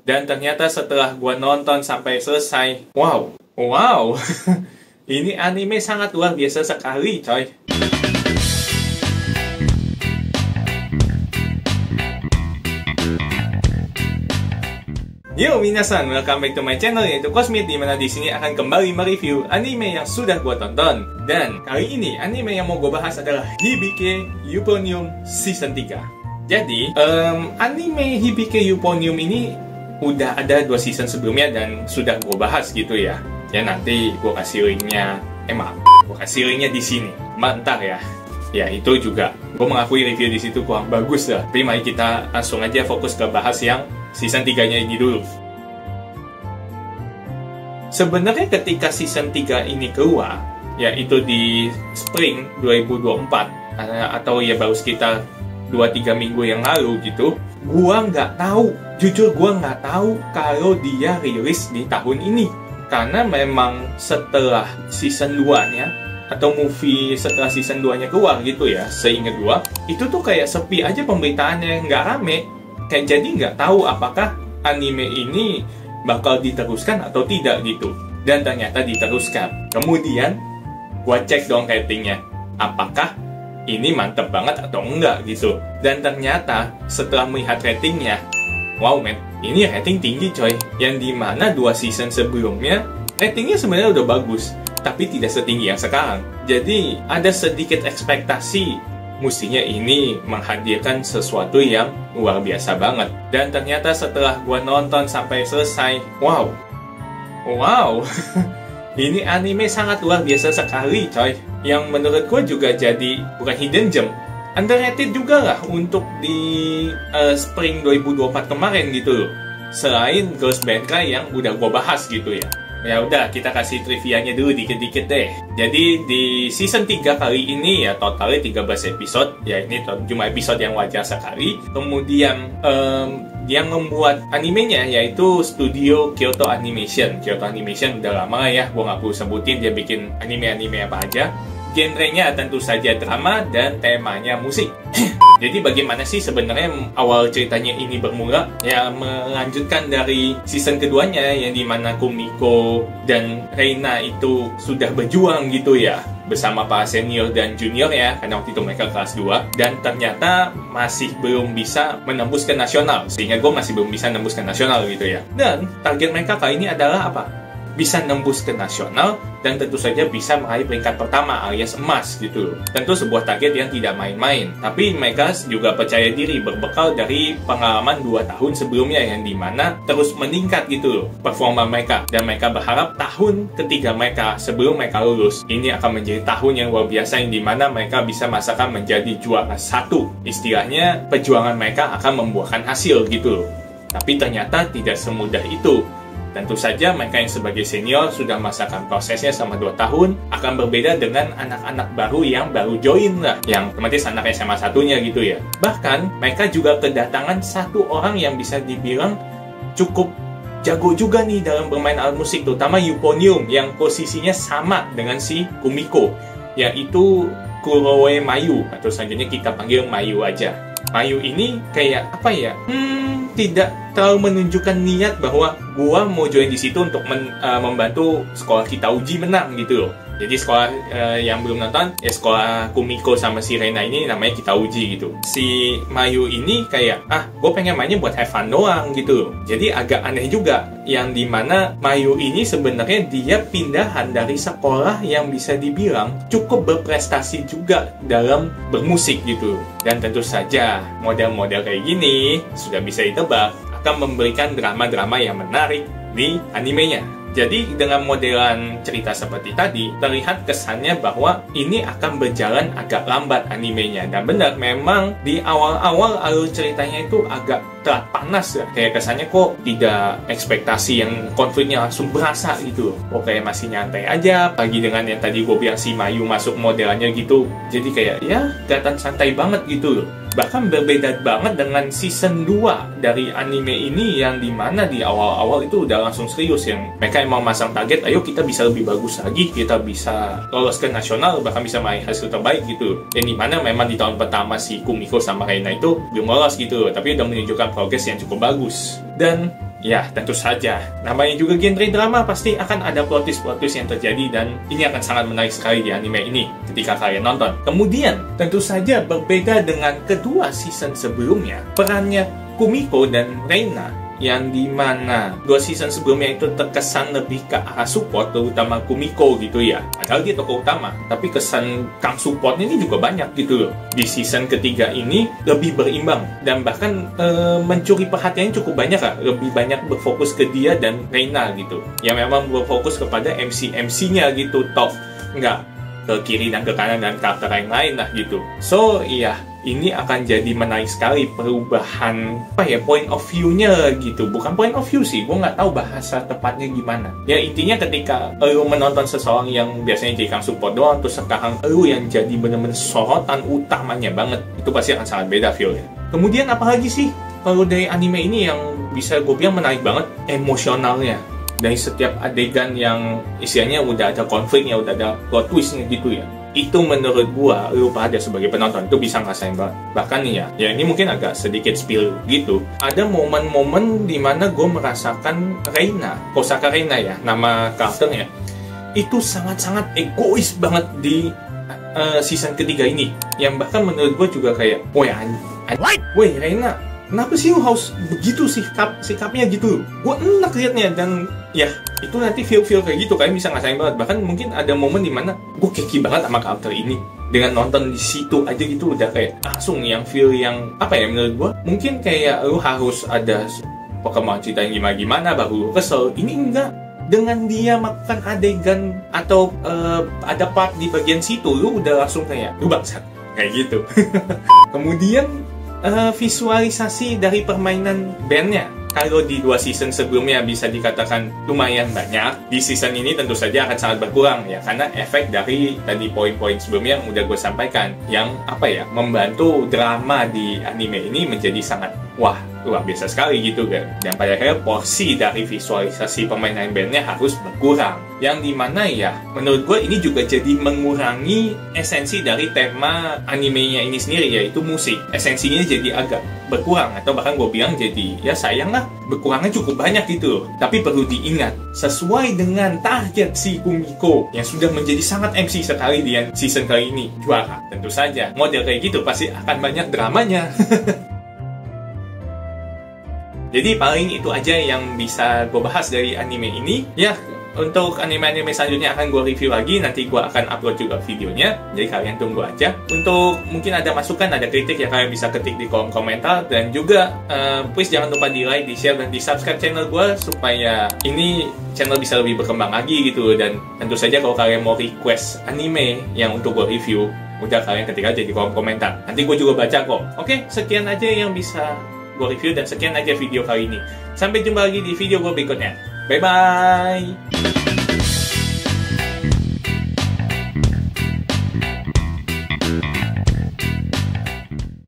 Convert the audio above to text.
Dan ternyata setelah gua nonton sampai selesai, wow, ini anime sangat luar biasa sekali, coy. Yo minasan, welcome back to my channel yaitu Cosmit, dimana di sini akan kembali mereview anime yang sudah gua tonton. Dan kali ini anime yang mau gua bahas adalah Hibike Euphonium Season 3. Jadi, anime Hibike Euphonium ini udah ada 2 season sebelumnya dan sudah gue bahas gitu ya. Ya nanti gue kasih linknya, gue kasih linknya di sini. Mantap ya. Ya itu juga gue mengakui review di situ kurang bagus lah. Tapi mari kita langsung aja fokus ke bahas yang season 3-nya ini dulu. Sebenarnya ketika season 3 ini keluar, yaitu di spring 2024 atau ya baru sekitar 2-3 minggu yang lalu gitu, gua nggak tahu, jujur gua nggak tahu kalau dia rilis di tahun ini. Karena memang setelah season 2-nya atau movie setelah season 2-nya keluar gitu ya, seingat gua itu tuh kayak sepi aja pemberitaannya, nggak rame. Kayak jadi nggak tahu apakah anime ini bakal diteruskan atau tidak gitu. Dan ternyata diteruskan. Kemudian gua cek dong ratingnya, apakah ini mantep banget atau enggak gitu. Dan ternyata setelah melihat ratingnya, wow men, ini rating tinggi coy. Yang dimana 2 season sebelumnya ratingnya sebenarnya udah bagus, tapi tidak setinggi yang sekarang. Jadi ada sedikit ekspektasi mestinya ini menghadirkan sesuatu yang luar biasa banget. Dan ternyata setelah gua nonton sampai selesai, wow ini anime sangat luar biasa sekali coy. Yang menurut gue juga jadi bukan hidden gem, underrated juga lah untuk di spring 2024 kemarin gitu loh. Selain Ghost Bankai yang udah gue bahas gitu ya. Ya udah, kita kasih trivianya dulu dikit-dikit deh. Jadi di season 3 kali ini ya totalnya 13 episode. Ya ini cuma episode yang wajar sekali. Kemudian yang membuat animenya yaitu studio Kyoto Animation. Kyoto Animation udah lama ya, gue nggak perlu sebutin dia bikin anime-anime apa aja. Genrenya tentu saja drama dan temanya musik. Jadi bagaimana sih sebenarnya awal ceritanya ini bermula? Ya melanjutkan dari season keduanya yang dimana Kumiko dan Reina itu sudah berjuang gitu ya bersama para senior dan junior ya, karena waktu itu mereka kelas 2 dan ternyata masih belum bisa menembus ke nasional, sehingga gue masih belum bisa menembus ke nasional gitu ya. Dan target mereka kali ini adalah apa? Bisa nembus ke nasional dan tentu saja bisa meraih peringkat pertama alias emas gitu. Tentu sebuah target yang tidak main-main, tapi mereka juga percaya diri berbekal dari pengalaman 2 tahun sebelumnya yang dimana terus meningkat gitu loh performa mereka. Dan mereka berharap tahun ketiga mereka sebelum mereka lulus ini akan menjadi tahun yang luar biasa yang dimana mereka bisa masakan menjadi juara 1. Istilahnya perjuangan mereka akan membuahkan hasil gitu loh. Tapi ternyata tidak semudah itu. Tentu saja mereka yang sebagai senior sudah merasakan prosesnya selama 2 tahun akan berbeda dengan anak-anak baru yang baru join lah, yang otomatis anak SMA satunya gitu ya. Bahkan mereka juga kedatangan 1 orang yang bisa dibilang cukup jago juga nih dalam bermain alat musik, terutama Euphonium yang posisinya sama dengan si Kumiko, yaitu Kuroe Mayu, atau selanjutnya kita panggil Mayu aja. Mayu ini kayak apa ya? Tidak terlalu menunjukkan niat bahwa gua mau join di situ untuk membantu sekolah kita uji menang gitu loh. Jadi sekolah yang belum nonton ya, sekolah Kumiko sama si Reina ini namanya kita uji gitu. Si Mayu ini kayak gue pengen mainnya buat have fun doang gitu loh. Jadi agak aneh juga yang dimana Mayu ini sebenarnya dia pindahan dari sekolah yang bisa dibilang cukup berprestasi juga dalam bermusik gitu. Dan tentu saja model-model kayak gini sudah bisa ditebak akan memberikan drama-drama yang menarik di animenya. Jadi dengan modelan cerita seperti tadi, terlihat kesannya bahwa ini akan berjalan agak lambat animenya. Dan benar, memang di awal-awal alur ceritanya itu agak telat panas ya. Kayak kesannya kok tidak ekspektasi yang konfliknya langsung berasa gitu. Kok kayak masih nyantai aja. Pagi dengan yang tadi gue bilang si Mayu masuk modelannya gitu. Jadi kayak ya kelihatan santai banget gitu loh. Bahkan berbeda banget dengan season 2 dari anime ini yang dimana di awal-awal itu udah langsung serius, yang mereka emang masang target, ayo kita bisa lebih bagus lagi, kita bisa lolos ke nasional, bahkan bisa meraih hasil terbaik gitu. Yang dimana memang di tahun pertama si Kumiko sama Reina itu belum lolos gitu, tapi udah menunjukkan progres yang cukup bagus. Dan Ya, tentu saja. Namanya juga genre drama, pasti akan ada plot twist yang terjadi, dan ini akan sangat menarik sekali di anime ini ketika kalian nonton. Kemudian, tentu saja berbeda dengan kedua season sebelumnya, perannya Kumiko dan Reina, yang dimana 2 season sebelumnya itu terkesan lebih ke arah support, terutama Kumiko gitu ya. Padahal dia tokoh utama, tapi kesan kang supportnya ini juga banyak gitu loh. Di season ketiga ini lebih berimbang, dan bahkan mencuri perhatiannya cukup banyak lah. Lebih banyak berfokus ke dia dan Reina gitu, yang memang berfokus kepada MC-nya gitu, top. Nggak ke kiri dan ke kanan dan karakter yang lain lah gitu. So iya, ini akan jadi menarik sekali perubahan point of view-nya gitu. Bukan point of view sih, gue nggak tahu bahasa tepatnya gimana. Ya intinya ketika lu menonton seseorang yang biasanya jadi kang support doang, terus sekarang lu yang jadi bener-bener sorotan utamanya banget, itu pasti akan sangat beda feel-nya. Kemudian apalagi sih kalau dari anime ini yang bisa gue bilang menarik banget? Emosionalnya. Dari setiap adegan yang istilahnya udah ada konfliknya, udah ada plot twist-nya gitu ya. Itu menurut gua, lu pada sebagai penonton itu bisa ngerasain banget. Bahkan nih ya ini mungkin agak sedikit spill gitu. Ada momen-momen dimana gua merasakan Reina, Kosaka Reina ya, nama karakternya, itu sangat-sangat egois banget di season ketiga ini. Yang bahkan menurut gua juga kayak, woi Reina, kenapa sih lu harus begitu sikapnya gitu? Gue enak liatnya, dan ya itu nanti feel kayak gitu, kalian bisa ngerasain banget. Bahkan mungkin ada momen dimana gue keki banget sama karakter ini. Dengan nonton di situ aja gitu udah kayak langsung yang feel yang apa ya, menurut gue mungkin kayak lu harus ada perkembangan cerita yang gimana baru lu kesel. Ini enggak. Dengan dia makan adegan atau ada part di bagian situ, lu udah langsung kayak lu bangsat kayak gitu. Kemudian visualisasi dari permainan bandnya, kalau di 2 season sebelumnya bisa dikatakan lumayan banyak, di season ini tentu saja akan sangat berkurang ya, karena efek dari tadi poin-poin sebelumnya yang udah gue sampaikan, yang membantu drama di anime ini menjadi sangat luar biasa sekali gitu kan. Dan pada akhirnya porsi dari visualisasi permainan bandnya harus berkurang, yang dimana ya menurut gue ini juga jadi mengurangi esensi dari tema animenya ini sendiri, yaitu musik. Esensinya jadi agak berkurang, atau bahkan gue bilang jadi ya sayang lah, berkurangnya cukup banyak gitu. Tapi perlu diingat, sesuai dengan target si Kumiko yang sudah menjadi sangat MC sekali di season kali ini, juara. Tentu saja model kayak gitu pasti akan banyak dramanya. Jadi paling itu aja yang bisa gue bahas dari anime ini. Ya, untuk anime-anime selanjutnya akan gue review lagi. Nanti gue akan upload juga videonya. Jadi kalian tunggu aja. Untuk mungkin ada masukan, ada kritik ya, kalian bisa ketik di kolom komentar. Dan juga please jangan lupa di like, di share, dan di subscribe channel gue, supaya ini channel bisa lebih berkembang lagi gitu. Dan tentu saja kalau kalian mau request anime yang untuk gue review, udah kalian ketik aja di kolom komentar. Nanti gue juga baca kok. Oke, sekian aja yang bisa gue review, dan sekian aja video kali ini. Sampai jumpa lagi di video gue berikutnya. Bye bye.